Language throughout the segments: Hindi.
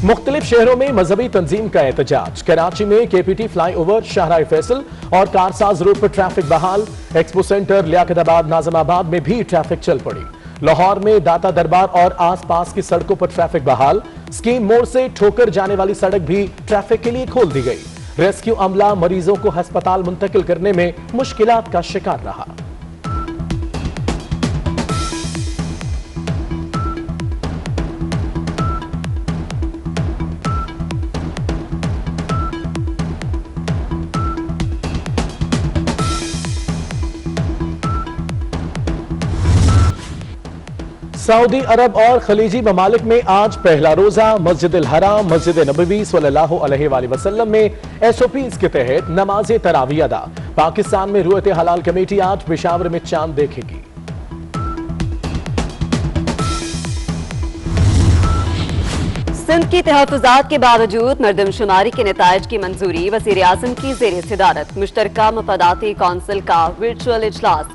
मुख्तलिफ शहरों में मजहबी तंजीम का एहतजाज। कराची में केपीटी फ्लाईओवर, शाहराह फैसल और कारसाज रोड पर ट्रैफिक बहाल। एक्सपो सेंटर, लियाकताबाद, नाजिमाबाद में भी ट्रैफिक चल पड़ी। लाहौर में दाता दरबार और आसपास की सड़कों पर ट्रैफिक बहाल। स्कीम मोड़ से ठोकर जाने वाली सड़क भी ट्रैफिक के लिए खोल दी गई। रेस्क्यू अमला मरीजों को अस्पताल मुंतकिल करने में मुश्किलात का शिकार रहा। सऊदी अरब और खलीजी ममालिक में आज पहला रोजा। मस्जिद अल हराम, मस्जिद नबवी सल्लल्लाहु अलैहि वसल्लम में SOPs के तहत नमाज तरावी अदा। पाकिस्तान में रुयत हलाल कमेटी आज पेशावर में चांद देखेगी। सिंध की तहफुजात के बावजूद मरदमशुमारी के नताइज की मंजूरी। वज़ीर आज़म की ज़ेर सदारत मुश्तरका मफादाती कौंसिल का वर्चुअल इजलास।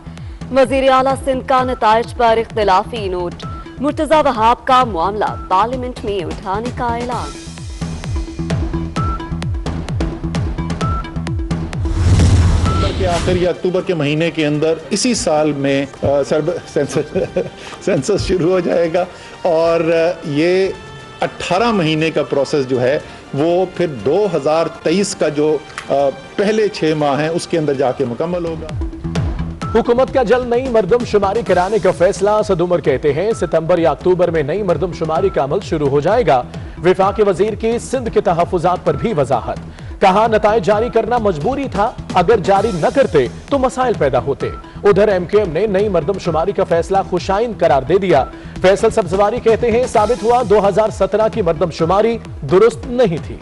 वज़ीर आला सिंध का नताइज पर इख्तिलाफी नोट। मुर्तजा वहाब का मामला पार्लियामेंट में उठाने का ऐलान। के आखिर या अक्टूबर के महीने के अंदर इसी साल में सेंसस शुरू हो जाएगा और ये 18 महीने का प्रोसेस जो है वो फिर 2023 का जो पहले 6 माह हैं उसके अंदर जाके मुकम्मल होगा। हुकूमत का जल्द नई मरदमशुमारी कराने का फैसला। सदुमर कहते हैं सितंबर या अक्टूबर में नई मरदमशुमारी का अमल शुरू हो जाएगा। विफाकी वजीर की सिंध के तहफुजात पर भी वजाहत। कहा नताइज जारी करना मजबूरी था, अगर जारी न करते तो मसाइल पैदा होते। उधर MKM ने नई मरदमशुमारी का फैसला खुशाइन करार दे दिया। फैसल सब्जवारी कहते हैं साबित हुआ 2017 की मरदमशुमारी दुरुस्त नहीं थी।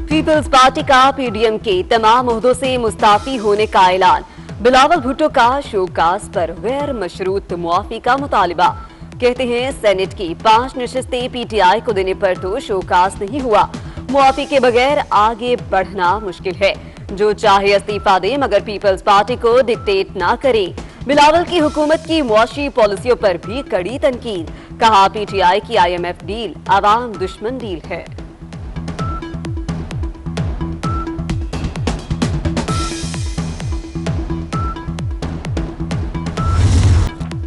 पीपल्स पार्टी का PDM के तमाम ओहदों से मुस्ताफी होने का ऐलान। बिलावल भुट्टो का शोकास पर गैर मशरूत मुआफी का मुतालिबा। कहते हैं सेनेट की 5 नशिस्तें PTI को देने पर तो शोकास नहीं हुआ। मुआफी के बगैर आगे बढ़ना मुश्किल है। जो चाहे इस्तीफा दे मगर पीपल्स पार्टी को डिक्टेट ना करे। बिलावल की हुकूमत की मुआशी पॉलिसियों पर भी कड़ी तनकीद। कहा PTI की IMF डील आवाम दुश्मन डील है।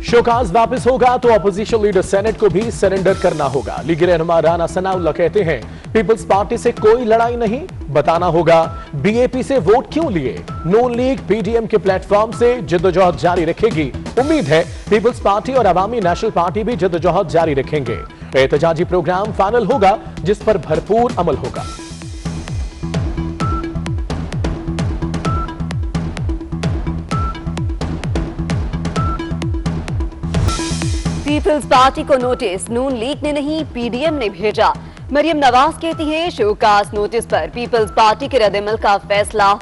शोकाज वापस होगा तो अपोजिशन लीडर सेनेट को भी सरेंडर करना होगा। लीग रहनुमा राना सनाउल्लाह कहते हैं पीपल्स पार्टी से कोई लड़ाई नहीं, बताना होगा BAP से वोट क्यों लिए। नून लीग PDM के प्लेटफॉर्म से जद्दोजहद जारी रखेगी। उम्मीद है पीपल्स पार्टी और अवामी नेशनल पार्टी भी जद्दोजहद जारी रखेंगे। एहतजाजी प्रोग्राम फाइनल होगा जिस पर भरपूर अमल होगा। पीपल्स पार्टी को नोटिस नून लीग ने नहीं PDM ने भेजा। मरियम नवाज कहती हैं शोकास नोटिस पर पीपल्स पार्टी के रद्दअमल का फैसला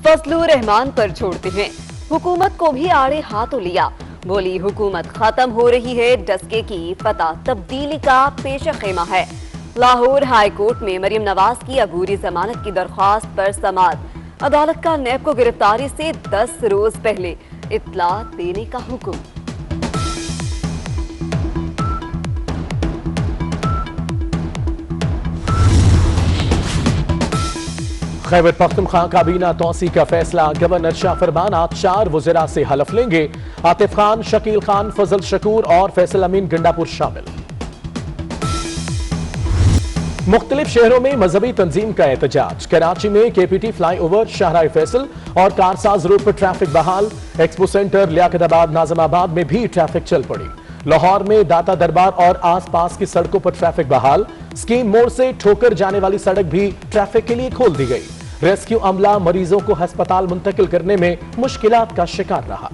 फजलुर रहमान पर छोड़ते हैं। हुकूमत को भी आड़े हाथों लिया। बोली हुकूमत खत्म हो रही है, डस्के की फतह तब्दीली का पेश खेमा है। लाहौर हाई कोर्ट में मरियम नवाज की अबूरी जमानत की दरख्वास्त पर समाअत। अदालत का नैब को गिरफ्तारी से 10 रोज पहले इत्तला देने का हुक्म। खैबर पख्तूनख्वा काबीना तौसी का फैसला। गवर्नर शाह फरमान आज 4 वज़रा से हलफ लेंगे। आतिफ खान, शकील खान, फजल शकूर और फैसल अमीन गंडापुर शामिल। मुख्तलिफ शहरों में मजहबी तंजीम का एहतजाज। कराची में केपीटी फ्लाईओवर, शाहराह फैसल और कारसाज रोड पर ट्रैफिक बहाल। एक्सपो सेंटर, लियाकताबाद, नाजिमाबाद में भी ट्रैफिक चल पड़ी। लाहौर में दाता दरबार और आसपास की सड़कों पर ट्रैफिक बहाल। स्कीम मोड़ से ठोकर जाने वाली सड़क भी ट्रैफिक के लिए खोल दी गई। रेस्क्यू अमला मरीजों को अस्पताल मुंतकिल करने में मुश्किलात का शिकार रहा।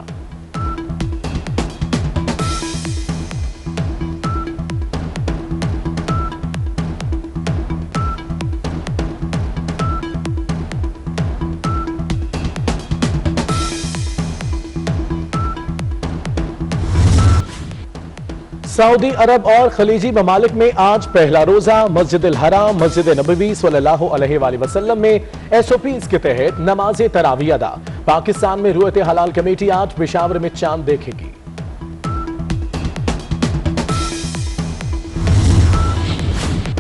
सऊदी अरब और खलीजी ममालिक में आज पहला रोजा मस्जिद अल हराम मस्जिद नबवी सल्लल्लाहु अलैहि वसल्लम में SOPs के तहत नमाज तरावी अदा। पाकिस्तान में रुयत हलाल कमेटी आज पेशावर में चांद देखेगी।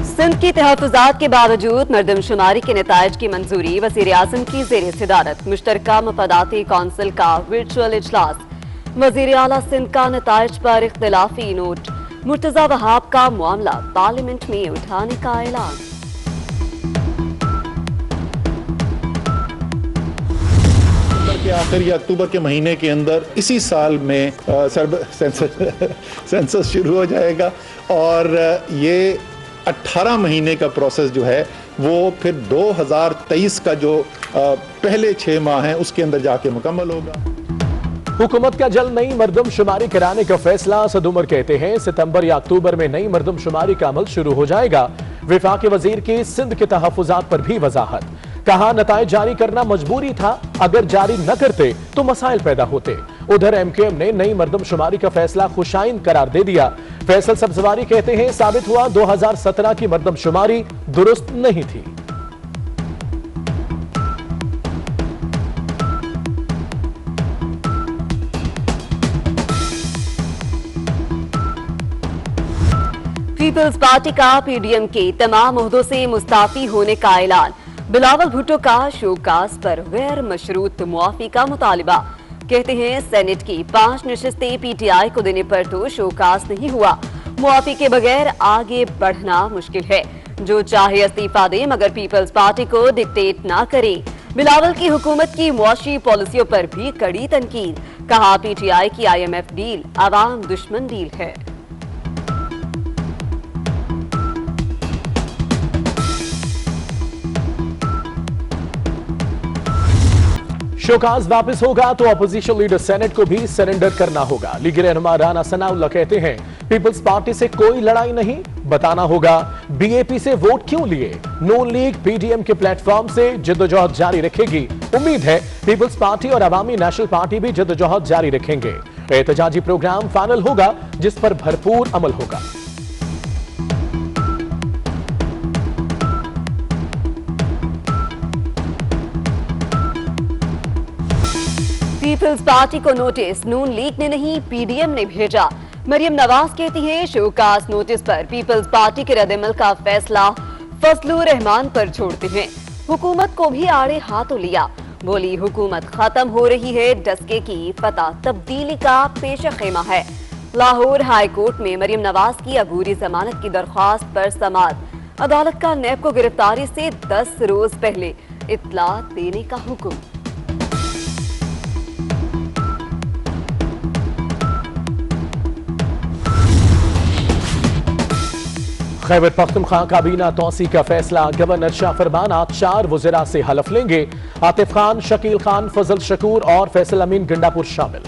सिंध की तहफुजात के बावजूद मरदमशुमारी के नतायज की मंजूरी। वज़ीर आज़म की ज़ेर सदारत मुश्तरका मफादाती कौंसिल का वर्चुअल इजलास। वज़ीर आला सिंध का नतायज पर इख्तिलाफी नोट। मुर्तजा वहाब का मामला पार्लियामेंट में उठाने का ऐलान। के आखिर या अक्टूबर के महीने के अंदर इसी साल में सेंसस शुरू हो जाएगा और ये 18 महीने का प्रोसेस जो है वो फिर 2023 का जो पहले 6 माह हैं उसके अंदर जाके मुकम्मल होगा। हुकूमत का जल्द नई मरदमशुमारी कराने का फैसला। सदुमर कहते हैं सितंबर या अक्टूबर में नई मरदमशुमारी का अमल शुरू हो जाएगा। विफाकी वजीर की सिंध के तहफुजात पर भी वजाहत। कहा नताइज जारी करना मजबूरी था, अगर जारी न करते तो मसाइल पैदा होते। उधर MKM ने नई मरदमशुमारी का फैसला खुशाइन करार दे दिया। फैसल सब्जवारी कहते हैं साबित हुआ 2017 की मरदमशुमारी दुरुस्त नहीं थी। पीपल्स पार्टी का PDM के तमाम ओहदों से मुस्ताफी होने का ऐलान। बिलावल भुट्टो का शोकास पर गैर मशरूत मुआफी का मुतालिबा। कहते हैं सेनेट की 5 नशिस्तें PTI को देने पर तो शोकास नहीं हुआ, मुआफी के बगैर आगे बढ़ना मुश्किल है। जो चाहे इस्तीफा दे मगर पीपल्स पार्टी को डिक्टेट ना करे। बिलावल की हुकूमत की मुआशी पॉलिसियों पर भी कड़ी तनकीद। कहा PTI की IMF डील आवाम दुश्मन डील है। शोकाज वापस होगा तो अपोजिशन लीडर सेनेट को भी सरेंडर करना होगा। लीग रहनुमा राना सनाउल्लाह कहते हैं पीपल्स पार्टी से कोई लड़ाई नहीं, बताना होगा BAP से वोट क्यों लिए। नून लीग PDM के प्लेटफॉर्म से जद्दोजहद जारी रखेगी। उम्मीद है पीपल्स पार्टी और अवामी नेशनल पार्टी भी जद्दोजहद जारी रखेंगे। एहतजाजी प्रोग्राम फाइनल होगा जिस पर भरपूर अमल होगा। पीपल्स पार्टी को नोटिस नून लीग ने नहीं PDM ने भेजा। मरियम नवाज कहती हैं शोकास नोटिस पर पीपल्स पार्टी के रद्द-ए-अमल का फैसला फजलुर रहमान पर छोड़ते हैं। हुकूमत को भी आड़े हाथों लिया। बोली हुकूमत खत्म हो रही है, डस्के की पता तब्दीली का पेश खेमा है। लाहौर हाई कोर्ट में मरियम नवाज की अबूरी जमानत की दरख्वास्त पर समाअत। अदालत का नैब को गिरफ्तारी से 10 रोज पहले इत्तला देने का हुक्म। खैबर पख्तूनख्वा काबीना तौसी का फैसला। गवर्नर शाह फरमान आज 4 वज़रा से हलफ लेंगे। आतिफ खान, शकील खान, फजल शकूर और फैसल अमीन गंडापुर शामिल।